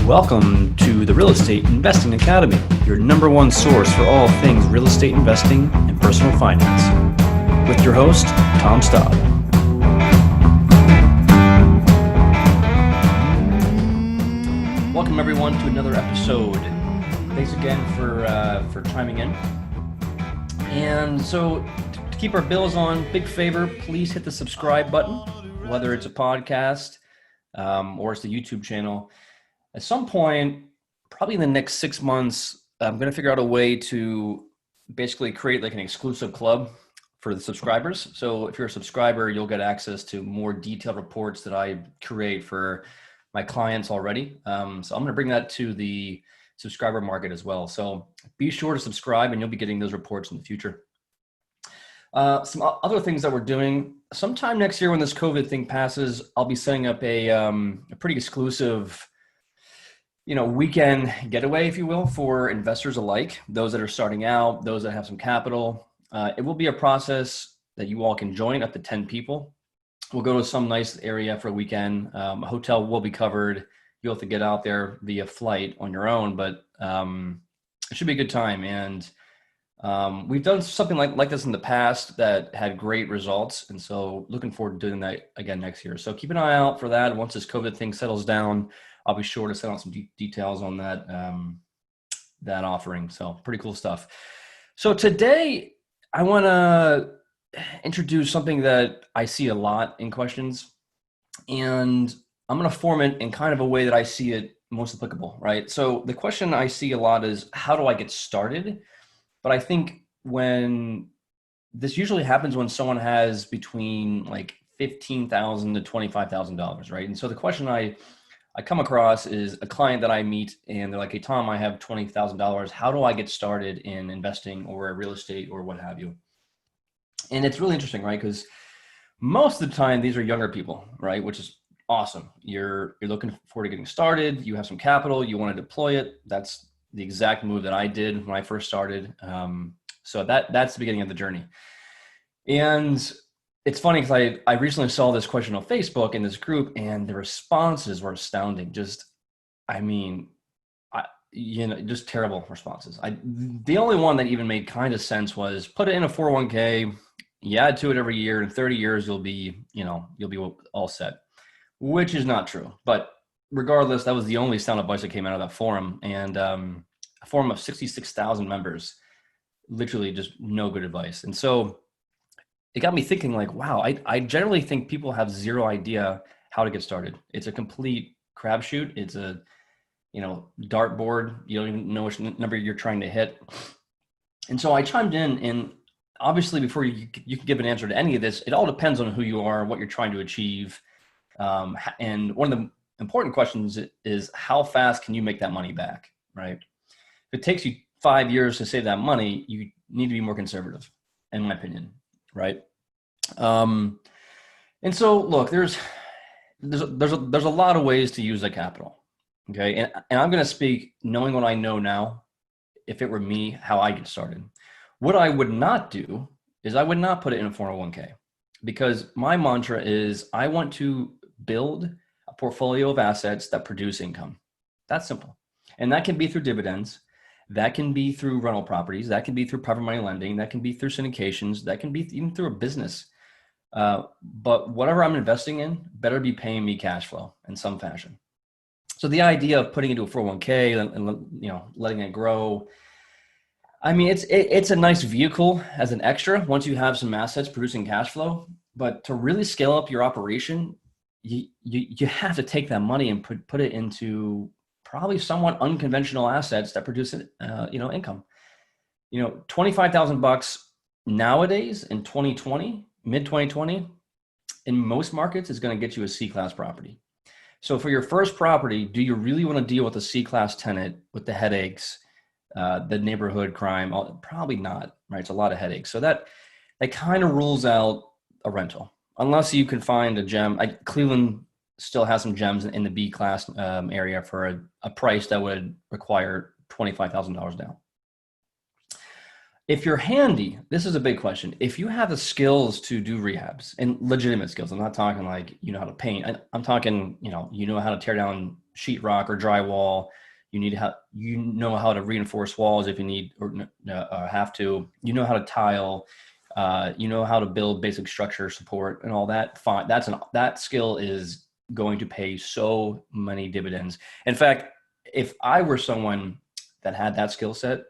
Welcome to the Real Estate Investing Academy, your number one source for all things real estate investing and personal finance. With your host, Tom Staub. Welcome everyone to another episode. Thanks again for chiming in. And so to keep our bills on, big favor, please hit the subscribe button, whether it's a podcast or it's the YouTube channel. At some point, probably in the next 6 months, I'm going to figure out a way to basically create like an exclusive club for the subscribers. So if you're a subscriber, you'll get access to more detailed reports that I create for my clients already. So I'm going to bring that to the subscriber market as well. So be sure to subscribe and you'll be getting those reports in the future. Some other things that we're doing, sometime next year when this COVID thing passes, I'll be setting up a pretty exclusive weekend getaway, if you will, for investors alike, those that are starting out, those that have some capital. It will be a process that you all can join, up to 10 people. We'll go to some nice area for a weekend. A hotel will be covered. You'll have to get out there via flight on your own, but it should be a good time. And we've done something like this in the past that had great results. And so looking forward to doing that again next year. So keep an eye out for that. Once this COVID thing settles down, I'll be sure to send out some details on that offering. So pretty cool stuff. So today I want to introduce something that I see a lot in questions, and I'm going to form it in kind of a way that I see it most applicable, right? So the question I see a lot is, how do I get started? But I think when this usually happens when someone has between like $15,000 to $25,000, right? And so the question I come across is a client that I meet and they're like, hey, Tom, I have $20,000. How do I get started in investing or real estate or what have you? And it's really interesting, right? Because most of the time, these are younger people, right? Which is awesome. You're looking forward to getting started. You have some capital. You want to deploy it. That's the exact move that I did when I first started. So that's the beginning of the journey. And it's funny because I recently saw this question on Facebook in this group, and the responses were astounding. Just terrible responses. The only one that even made kind of sense was put it in a 401k. You add to it every year. In 30 years, you'll be all set, which is not true. But regardless, that was the only sound advice that came out of that forum, and a forum of 66,000 members, literally just no good advice. And so it got me thinking like, wow, I generally think people have zero idea how to get started. It's a complete crapshoot. It's a, dartboard. You don't even know which number you're trying to hit. And so I chimed in, and obviously before you can give an answer to any of this, it all depends on who you are, what you're trying to achieve. And one of the important questions is, how fast can you make that money back, right? If it takes you 5 years to save that money, you need to be more conservative, in my opinion. Right. And so look, there's a lot of ways to use the capital. Okay. And I'm going to speak knowing what I know now. If it were me, how I get started. What I would not do is I would not put it in a 401k, because my mantra is I want to build a portfolio of assets that produce income. That's simple. And that can be through dividends. That can be through rental properties. That can be through private money lending. That can be through syndications. That can be even through a business. But whatever I'm investing in better be paying me cash flow in some fashion. So the idea of putting it into a 401k and letting it grow, it's a nice vehicle as an extra once you have some assets producing cash flow. But to really scale up your operation, you have to take that money and put it into probably somewhat unconventional assets that produce, income. $25,000 nowadays in 2020, mid 2020, in most markets is going to get you a C-class property. So for your first property, do you really want to deal with a C-class tenant with the headaches, the neighborhood crime? Probably not, right? It's a lot of headaches. So that kind of rules out a rental, unless you can find a gem. Cleveland still has some gems in the B class area for a price that would require $25,000 down. If you're handy, this is a big question. If you have the skills to do rehabs, and legitimate skills, I'm not talking like you know how to paint. I'm talking, you know how to tear down sheetrock or drywall. You need to know how to reinforce walls if you need or have to. You know how to tile. You know how to build basic structure support and all that. Fine. That skill is going to pay so many dividends. In fact, if I were someone that had that skill set,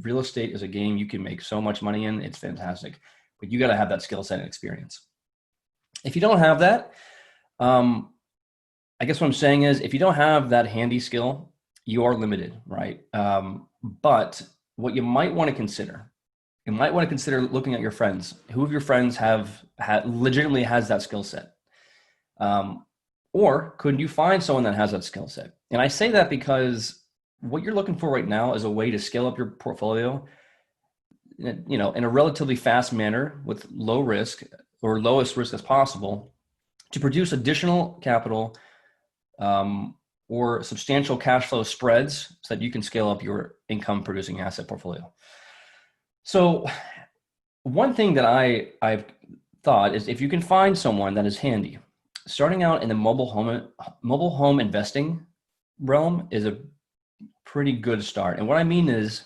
real estate is a game you can make so much money in. It's fantastic, but you got to have that skill set and experience. If you don't have that, I guess what I'm saying is, if you don't have that handy skill, you are limited, right? But what you might want to consider, looking at your friends. Who of your friends have legitimately has that skill set? Or could you find someone that has that skill set? And I say that because what you're looking for right now is a way to scale up your portfolio, in a relatively fast manner with low risk or lowest risk as possible, to produce additional capital or substantial cash flow spreads so that you can scale up your income producing asset portfolio. So one thing that I've thought is, if you can find someone that is handy, starting out in the mobile home investing realm is a pretty good start. And what I mean is,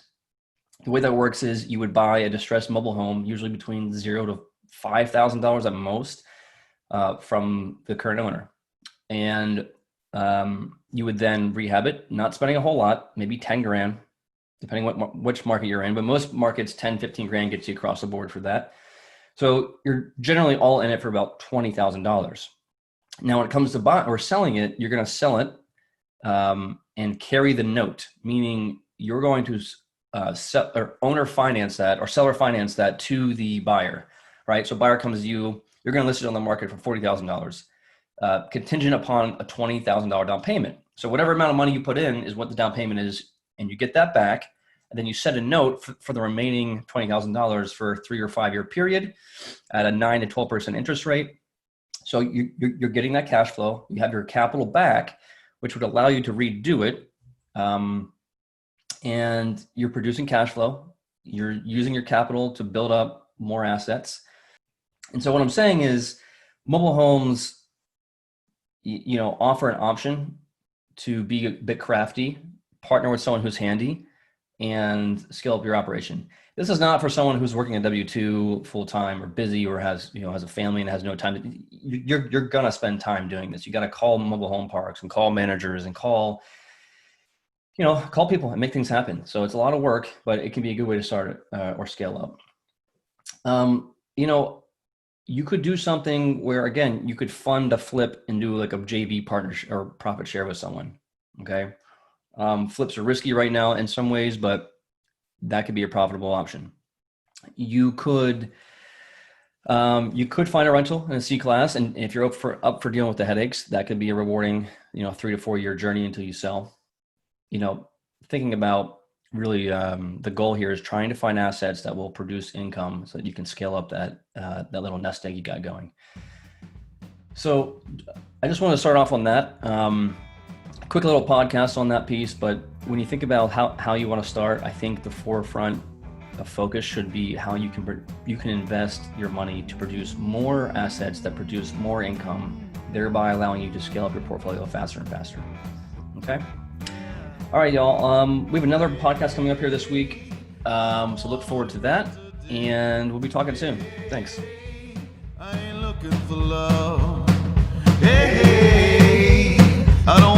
the way that works is you would buy a distressed mobile home, usually between $0 to $5,000 at most, from the current owner. And you would then rehab it, not spending a whole lot, maybe 10 grand, depending which market you're in. But most markets, 10, 15 grand gets you across the board for that. So you're generally all in it for about $20,000. Now, when it comes to buying or selling it, you're going to sell it and carry the note, meaning you're going to sell or owner finance that or seller finance that to the buyer, right? So buyer comes to you, you're going to list it on the market for $40,000, contingent upon a $20,000 down payment. So whatever amount of money you put in is what the down payment is, and you get that back. And then you set a note for the remaining $20,000 for a 3 or 5 year period at a 9 to 12% interest rate. So you're getting that cash flow. You have your capital back, which would allow you to redo it. And you're producing cash flow. You're using your capital to build up more assets. And so what I'm saying is, mobile homes, offer an option to be a bit crafty, partner with someone who's handy, and scale up your operation. This is not for someone who's working a W-2 full time or busy or has a family and has no time. You're gonna spend time doing this. You got to call mobile home parks and call managers and call people and make things happen. So it's a lot of work, but it can be a good way to start it or scale up. You could do something where, again, you could fund a flip and do like a JV partnership or profit share with someone. Okay. Flips are risky right now in some ways, but that could be a profitable option. You could find a rental in a C class, and if you're up for dealing with the headaches, that could be a rewarding, 3 to 4 year journey until you sell. Thinking about really the goal here is trying to find assets that will produce income so that you can scale up that little nest egg you got going. So I just want to start off on that. Quick little podcast on that piece, but when you think about how you want to start, I think the forefront of focus should be how you can invest your money to produce more assets that produce more income, thereby allowing you to scale up your portfolio faster and faster. Okay. All right, y'all. We have another podcast coming up here this week, so look forward to that, and we'll be talking soon. Thanks. I ain't looking for love. Hey, I don't